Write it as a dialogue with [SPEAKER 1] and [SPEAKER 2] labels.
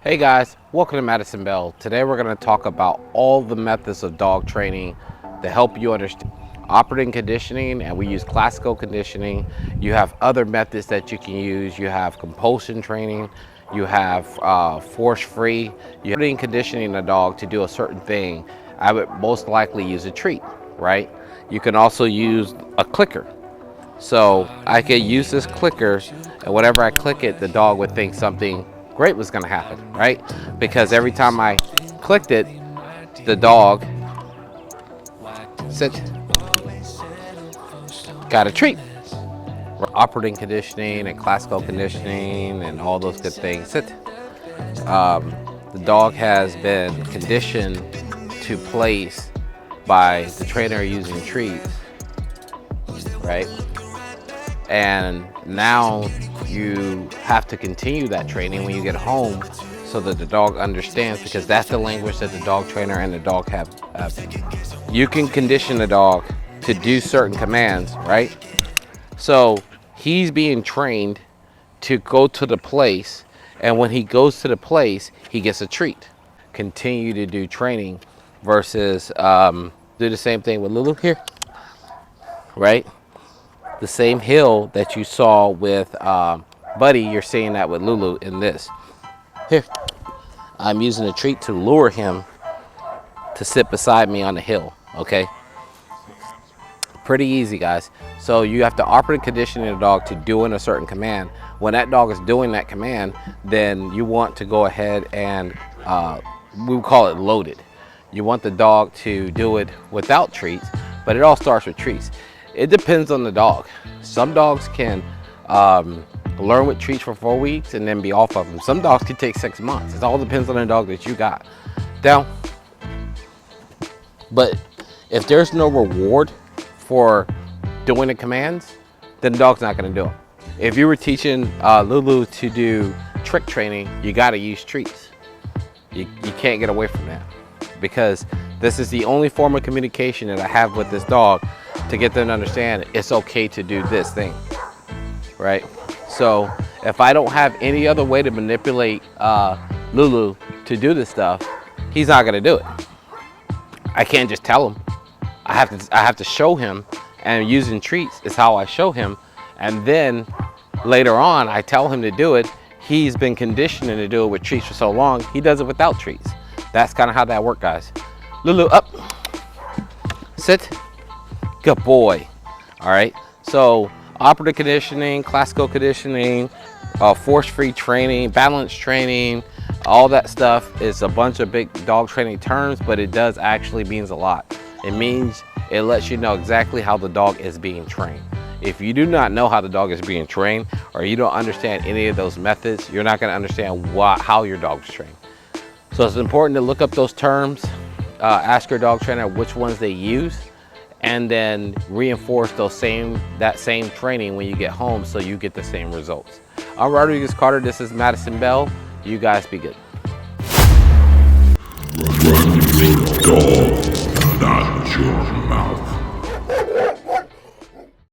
[SPEAKER 1] Hey guys, welcome to Madison Bell. Today we're going to talk about all the methods of dog training to help you understand operating conditioning, and we use classical conditioning. You have other methods that you can use. You have compulsion training, you have force-free. You're operating conditioning a dog to do a certain thing. I would most likely use a treat, right? You can also use a clicker. So I could use this clicker, and whenever I click it, the dog would think something great was going to happen, right? Because every time I clicked it, the dog sit, got a treat. Operating conditioning and classical conditioning and all those good things. Sit. The dog has been conditioned to place by the trainer using treats, right? And now you have to continue that training when you get home so that the dog understands, because that's the language that the dog trainer and the dog have. You can condition the dog to do certain commands, right? So he's being trained to go to the place, and when he goes to the place, he gets a treat. Continue to do training versus do the same thing with Lulu here, right? The same hill that you saw with Buddy, you're seeing that with Lulu in this. Here, I'm using a treat to lure him to sit beside me on the hill, okay? Pretty easy, guys. So you have to operate conditioning a dog to doing a certain command. When that dog is doing that command, then you want to go ahead and, we would call it loaded. You want the dog to do it without treats, but it all starts with treats. It depends on the dog. Some dogs can learn with treats for 4 weeks and then be off of them. Some dogs can take 6 months. It all depends on the dog that you got. Down. But if there's no reward for doing the commands, then the dog's not going to do them. If you were teaching Lulu to do trick training, you got to use treats. You can't get away from that, because this is the only form of communication that I have with this dog to get them to understand it's okay to do this thing, right? So if I don't have any other way to manipulate Lulu to do this stuff, he's not gonna do it. I can't just tell him. I have to show him, and using treats is how I show him. And then later on, I tell him to do it. He's been conditioning to do it with treats for so long, he does it without treats. That's kind of how that works, guys. Lulu, up, sit. Good boy. All right, so operative conditioning, classical conditioning, force-free training, balance training, all that stuff is a bunch of big dog training terms, but it does actually means a lot. It means, it lets you know exactly how the dog is being trained. If you do not know how the dog is being trained, or you don't understand any of those methods, you're not going to understand how your dog is trained. So it's important to look up those terms, ask your dog trainer which ones they use, and then reinforce that same training when you get home so you get the same results. I'm Rodriguez Carter, this is Madison Bell. You guys be good.
[SPEAKER 2] Run your dog, not your mouth.